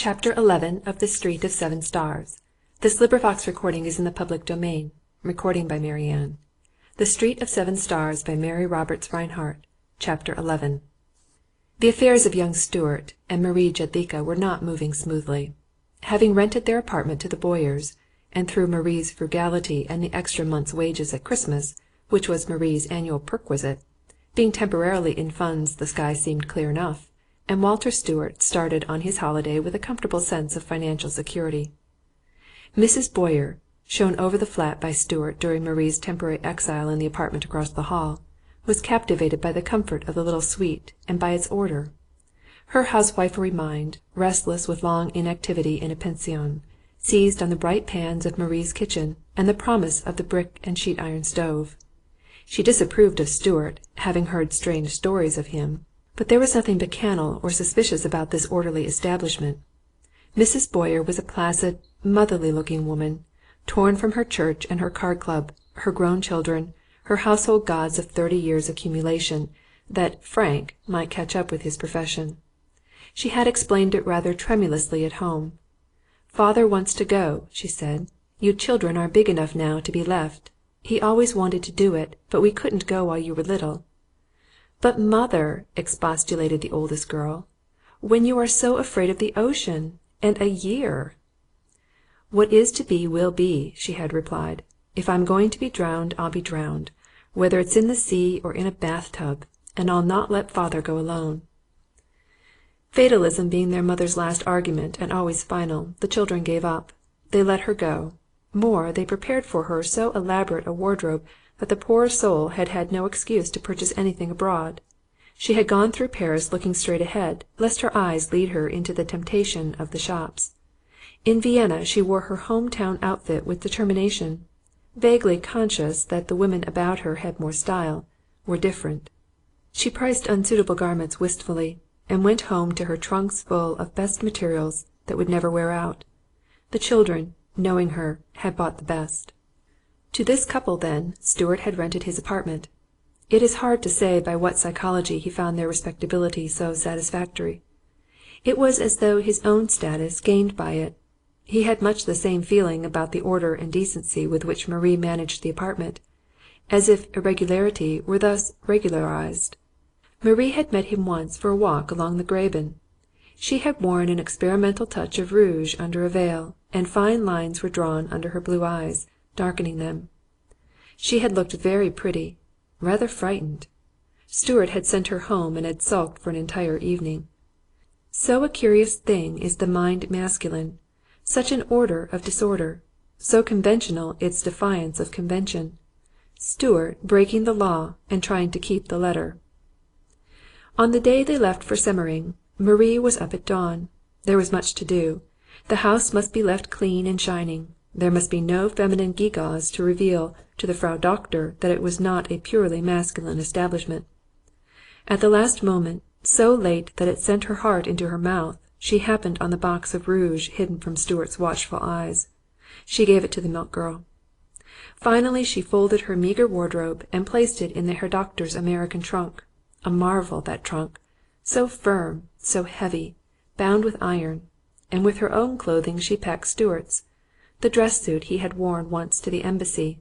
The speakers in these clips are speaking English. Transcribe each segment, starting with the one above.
Chapter 11 of The Street of Seven Stars. This recording is in the public domain. The Street of Seven Stars by Mary Roberts Rinehart. Chapter 11. The affairs of young Stuart and Marie Jedlicka were not moving smoothly. Having rented their apartment to the Boyers, and through Marie's frugality and the extra month's wages at Christmas, which was Marie's annual perquisite, being temporarily in funds, the sky seemed clear enough, and Walter Stuart started on his holiday with a comfortable sense of financial security. Mrs. Boyer, shown over the flat by Stuart during Marie's temporary exile in the apartment across the hall, was captivated by the comfort of the little suite and by its order. Her housewifery mind, restless with long inactivity in a pension, seized on the bright pans of Marie's kitchen and the promise of the brick and sheet iron stove. She disapproved of Stuart, having heard strange stories of him, but there was nothing bacchanal or suspicious about this orderly establishment. Mrs. Boyer was a placid, motherly-looking woman, torn from her church and her card club, her grown children, her household gods of 30 years' accumulation, that Frank might catch up with his profession. She had explained it rather tremulously at home. "Father wants to go," she said. "You children are big enough now to be left. He always wanted to do it, but we couldn't go while you were little." "But, mother," expostulated the oldest girl, "when you are so afraid of the ocean, and a year!" "What is to be will be," she had replied. "If I'm going to be drowned, I'll be drowned, whether it's in the sea or in a bathtub, and I'll not let father go alone." Fatalism being their mother's last argument and always final, the children gave up. They let her go. More, they prepared for her so elaborate a wardrobe that the poor soul had had no excuse to purchase anything abroad. She had gone through Paris looking straight ahead, lest her eyes lead her into the temptation of the shops. In Vienna she wore her home-town outfit with determination, vaguely conscious that the women about her had more style, were different. She priced unsuitable garments wistfully, and went home to her trunks full of best materials that would never wear out. The children, knowing her, had bought the best. To this couple, then, Stuart had rented his apartment. It is hard to say by what psychology he found their respectability so satisfactory. It was as though his own status gained by it. He had much the same feeling about the order and decency with which Marie managed the apartment, as if irregularity were thus regularized. Marie had met him once for a walk along the Graben. She had worn an experimental touch of rouge under a veil, and fine lines were drawn under her blue eyes, darkening them. She had looked very pretty, rather frightened. Stuart had sent her home and had sulked for an entire evening. So a curious thing is the mind masculine, such an order of disorder, so conventional its defiance of convention. Stuart breaking the law and trying to keep the letter. On the day they left for Semmering, Marie was up at dawn. There was much to do. The house must be left clean and shining. There must be no feminine gewgaws to reveal to the Frau Doktor that it was not a purely masculine establishment. At the last moment, so late that it sent her heart into her mouth, she happened on the box of rouge hidden from Stuart's watchful eyes. She gave it to the milk girl. Finally she folded her meagre wardrobe and placed it in the Herr Doktor's American trunk. A marvel, that trunk, so firm, so heavy, bound with iron, and with her own clothing she packed Stuart's, the dress suit he had worn once to the embassy,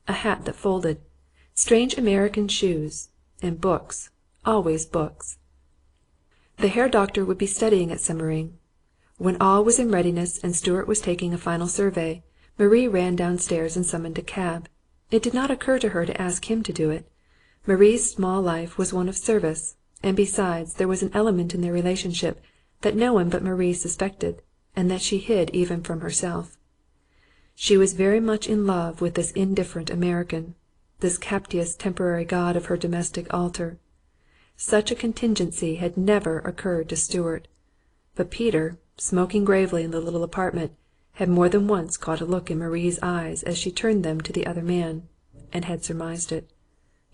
a hat that folded, strange American shoes, and books, always books. The Herr Doktor would be studying at Semmering. When all was in readiness and Stuart was taking a final survey, Marie ran downstairs and summoned a cab. It did not occur to her to ask him to do it. Marie's small life was one of service, and besides there was an element in their relationship that no one but Marie suspected, and that she hid even from herself. She was very much in love with this indifferent American, this captious temporary god of her domestic altar. Such a contingency had never occurred to Stuart, but Peter, smoking gravely in the little apartment, had more than once caught a look in Marie's eyes as she turned them to the other man, and had surmised it.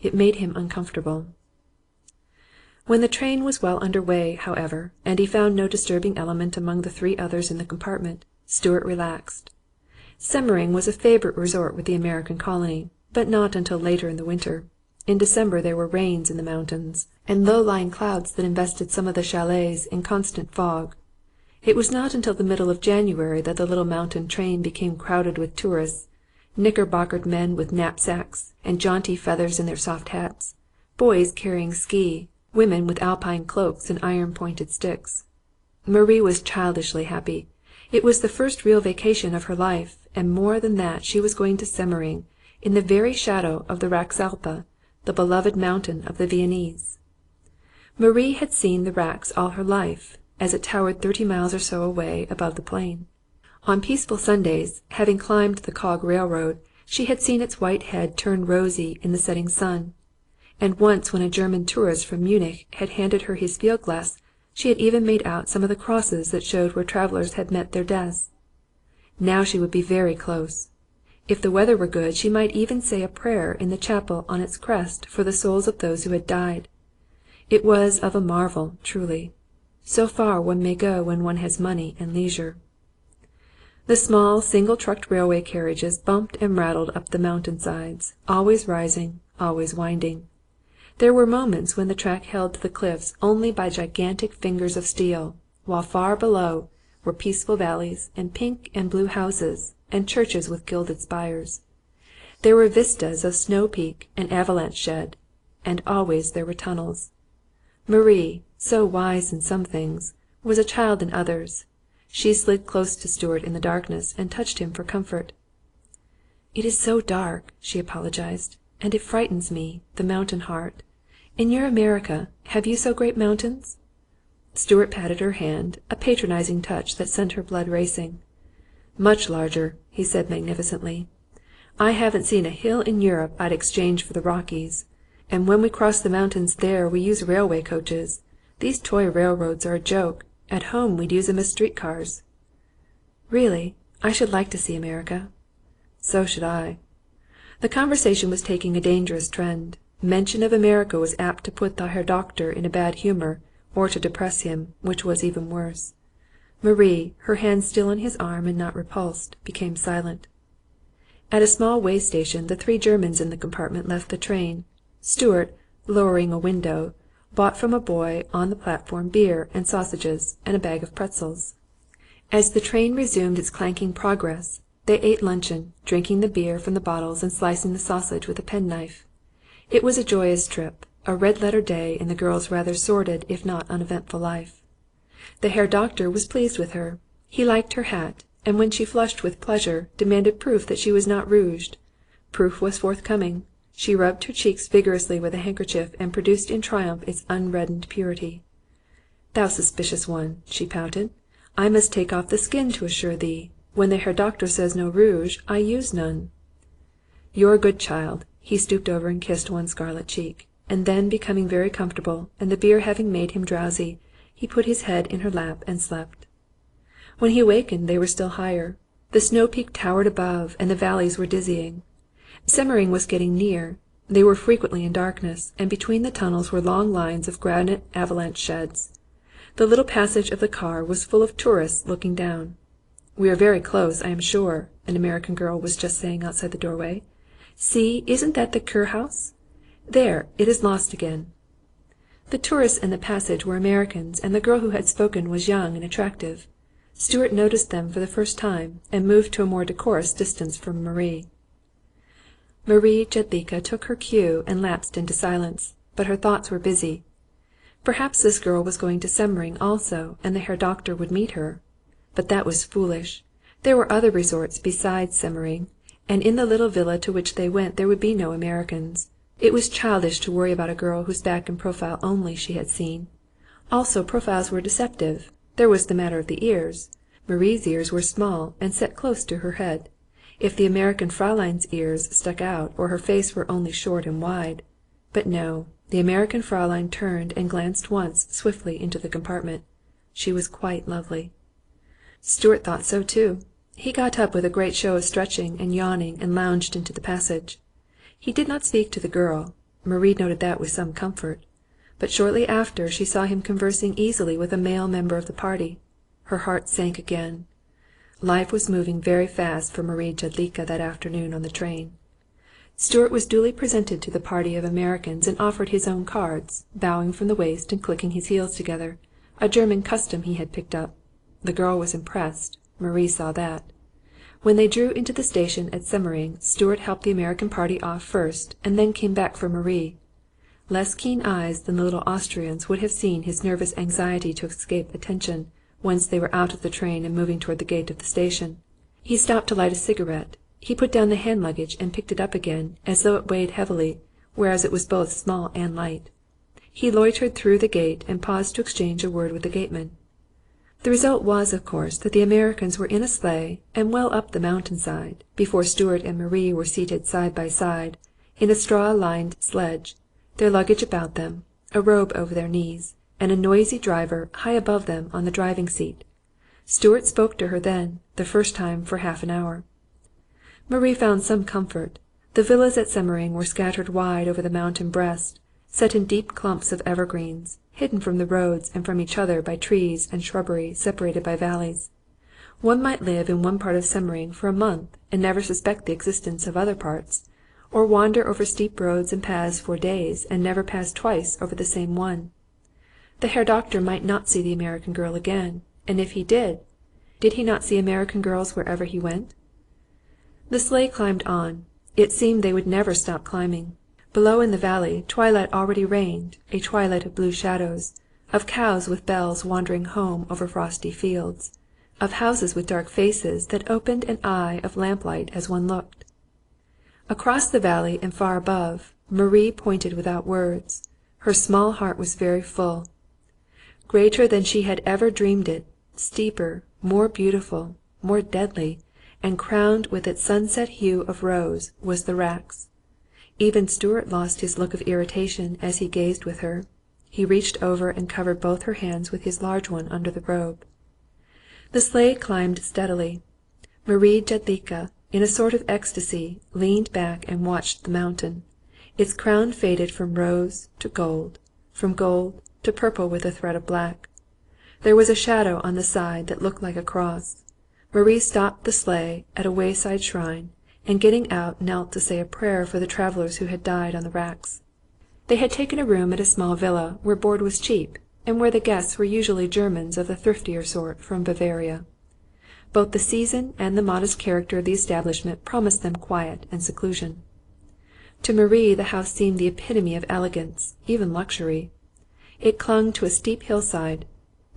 It made him uncomfortable. When the train was well under way, however, and he found no disturbing element among the 3 others in the compartment, Stuart relaxed. Semmering was a favourite resort with the American colony, but not until later in the winter. In December there were rains in the mountains, and low-lying clouds that invested some of the chalets in constant fog. It was not until the middle of January that the little mountain train became crowded with tourists, knickerbockered men with knapsacks and jaunty feathers in their soft hats, boys carrying ski, women with alpine cloaks and iron-pointed sticks. Marie was childishly happy. It was the first real vacation of her life, and more than that she was going to Semmering, in the very shadow of the Racksalpe, the beloved mountain of the Viennese. Marie had seen the Racks all her life, as it towered 30 miles or so away above the plain. On peaceful Sundays, having climbed the cog railroad, she had seen its white head turn rosy in the setting sun, and once when a German tourist from Munich had handed her his field glass, she had even made out some of the crosses that showed where travellers had met their deaths. Now she would be very close. If the weather were good, she might even say a prayer in the chapel on its crest for the souls of those who had died. It was of a marvel, truly. So far one may go when one has money and leisure. The small, single-trucked railway carriages bumped and rattled up the mountain sides, always rising, always winding. There were moments when the track held to the cliffs only by gigantic fingers of steel, while far below were peaceful valleys and pink and blue houses and churches with gilded spires. There were vistas of snow peak and avalanche shed, and always there were tunnels. Marie, so wise in some things, was a child in others. She slid close to Stuart in the darkness and touched him for comfort. "It is so dark," she apologized, "and it frightens me, the mountain heart. In your America, have you so great mountains?" Stuart patted her hand, a patronizing touch that sent her blood racing. "Much larger," he said magnificently. "I haven't seen a hill in Europe I'd exchange for the Rockies. And when we cross the mountains there we use railway coaches. These toy railroads are a joke. At home we'd use them as streetcars." "Really, I should like to see America." "So should I." The conversation was taking a dangerous trend. Mention of America was apt to put the Herr Doctor in a bad humour, or to depress him, which was even worse. Marie, her hand still on his arm and not repulsed, became silent. At a small way station the 3 Germans in the compartment left the train. Stuart, lowering a window, bought from a boy on the platform beer and sausages and a bag of pretzels. As the train resumed its clanking progress, they ate luncheon, drinking the beer from the bottles and slicing the sausage with a penknife. It was a joyous trip, a red-letter day in the girl's rather sordid if not uneventful life. The Herr Doctor was pleased with her. He liked her hat, and when she flushed with pleasure, demanded proof that she was not rouged. Proof was forthcoming. She rubbed her cheeks vigorously with a handkerchief and produced in triumph its unreddened purity. "Thou suspicious one," she pouted. "I must take off the skin to assure thee. When the Herr Doctor says no rouge, I use none." "You're a good child." He stooped over and kissed one scarlet cheek, and then becoming very comfortable, and the beer having made him drowsy, he put his head in her lap and slept. When he awakened they were still higher. The snow peak towered above, and the valleys were dizzying. Semmering was getting near. They were frequently in darkness, and between the tunnels were long lines of granite avalanche sheds. The little passage of the car was full of tourists looking down. "We are very close, I am sure," an American girl was just saying outside the doorway. "See, isn't that the Kurhaus? There, it is lost again." The tourists in the passage were Americans, and the girl who had spoken was young and attractive. Stuart noticed them for the first time, and moved to a more decorous distance from Marie. Marie Jedlicka took her cue and lapsed into silence, but her thoughts were busy. Perhaps this girl was going to Semmering also, and the Herr Doctor would meet her. But that was foolish. There were other resorts besides Semmering, and in the little villa to which they went there would be no Americans. It was childish to worry about a girl whose back and profile only she had seen. Also profiles were deceptive. There was the matter of the ears. Marie's ears were small and set close to her head. If the American Fräulein's ears stuck out, or her face were only short and wide. But no, the American Fräulein turned and glanced once swiftly into the compartment. She was quite lovely. Stuart thought so too. He got up with a great show of stretching and yawning and lounged into the passage. He did not speak to the girl. Marie noted that with some comfort. But shortly after she saw him conversing easily with a male member of the party. Her heart sank again. Life was moving very fast for Marie Jedlicka that afternoon on the train. Stuart was duly presented to the party of Americans and offered his own cards, bowing from the waist and clicking his heels together, a German custom he had picked up. The girl was impressed. Marie saw that. When they drew into the station at Semmering, Stuart helped the American party off first, and then came back for Marie. Less keen eyes than the little Austrian's would have seen his nervous anxiety to escape attention, once they were out of the train and moving toward the gate of the station. He stopped to light a cigarette. He put down the hand luggage and picked it up again, as though it weighed heavily, whereas it was both small and light. He loitered through the gate and paused to exchange a word with the gateman. The result was, of course, that the Americans were in a sleigh and well up the mountain-side, before Stuart and Marie were seated side by side, in a straw-lined sledge, their luggage about them, a robe over their knees, and a noisy driver high above them on the driving seat. Stuart spoke to her then, the first time for half an hour. Marie found some comfort. The villas at Semmering were scattered wide over the mountain breast, set in deep clumps of evergreens, hidden from the roads and from each other by trees and shrubbery separated by valleys. One might live in one part of Semmering for a month and never suspect the existence of other parts, or wander over steep roads and paths for days and never pass twice over the same one. The Herr Doctor might not see the American girl again, and if he did he not see American girls wherever he went? The sleigh climbed on. It seemed they would never stop climbing. Below in the valley, twilight already reigned, a twilight of blue shadows, of cows with bells wandering home over frosty fields, of houses with dark faces that opened an eye of lamplight as one looked. Across the valley and far above, Marie pointed without words. Her small heart was very full. Greater than she had ever dreamed it, steeper, more beautiful, more deadly, and crowned with its sunset hue of rose, was the Rax. Even Stuart lost his look of irritation as he gazed with her. He reached over and covered both her hands with his large one under the robe. The sleigh climbed steadily. Marie Jedlicka, in a sort of ecstasy, leaned back and watched the mountain. Its crown faded from rose to gold, from gold to purple with a thread of black. There was a shadow on the side that looked like a cross. Marie stopped the sleigh at a wayside shrine, and getting out knelt to say a prayer for the travellers who had died on the Rax. They had taken a room at a small villa where board was cheap, and where the guests were usually Germans of the thriftier sort from Bavaria. Both the season and the modest character of the establishment promised them quiet and seclusion. To Marie the house seemed the epitome of elegance, even luxury. It clung to a steep hillside.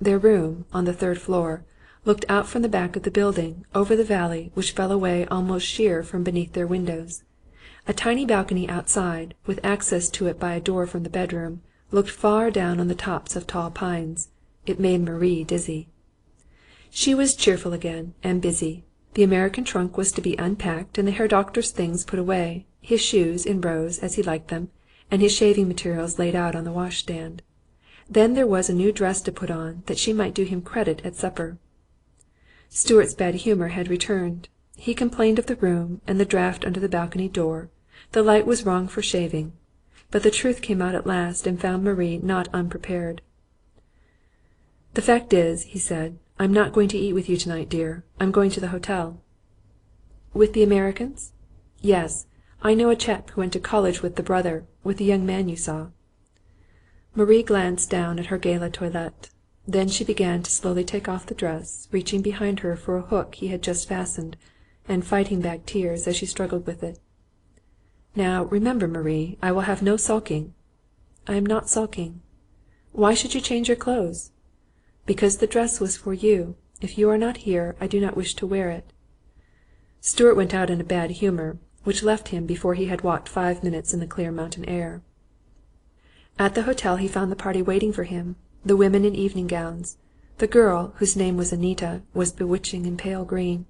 Their room, on the third floor, looked out from the back of the building, over the valley which fell away almost sheer from beneath their windows. A tiny balcony outside, with access to it by a door from the bedroom, looked far down on the tops of tall pines. It made Marie dizzy. She was cheerful again, and busy. The American trunk was to be unpacked and the Herr Doctor's things put away, his shoes in rows as he liked them, and his shaving materials laid out on the washstand. Then there was a new dress to put on, that she might do him credit at supper. Stuart's bad humour had returned. He complained of the room and the draught under the balcony door. The light was wrong for shaving. But the truth came out at last and found Marie not unprepared. "The fact is," he said, "I'm not going to eat with you tonight, dear. I'm going to the hotel." "With the Americans?" "Yes. I know a chap who went to college with the brother, with the young man you saw." Marie glanced down at her gala toilette. Then she began to slowly take off the dress, reaching behind her for a hook he had just fastened, and fighting back tears as she struggled with it. "Now, remember, Marie, I will have no sulking." "I am not sulking." "Why should you change your clothes?" "Because the dress was for you. If you are not here, I do not wish to wear it." Stuart went out in a bad humour, which left him before he had walked 5 minutes in the clear mountain air. At the hotel he found the party waiting for him, the women in evening gowns. The girl, whose name was Anita, was bewitching in pale green.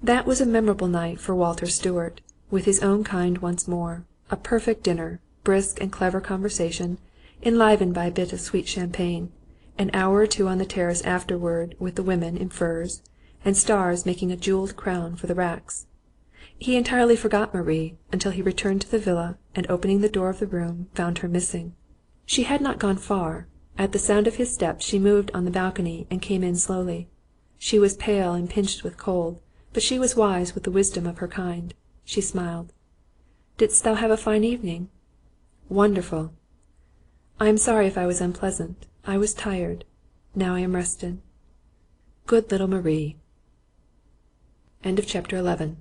That was a memorable night for Walter Stuart, with his own kind once more. A perfect dinner, brisk and clever conversation, enlivened by a bit of sweet champagne, an hour or two on the terrace afterward with the women in furs, and stars making a jewelled crown for the Rax. He entirely forgot Marie until he returned to the villa and, opening the door of the room, found her missing. She had not gone far. At the sound of his steps she moved on the balcony and came in slowly. She was pale and pinched with cold, but she was wise with the wisdom of her kind. She smiled. "Didst thou have a fine evening?" "Wonderful." "I am sorry if I was unpleasant. I was tired. Now I am rested." Good little Marie! CHAPTER XII.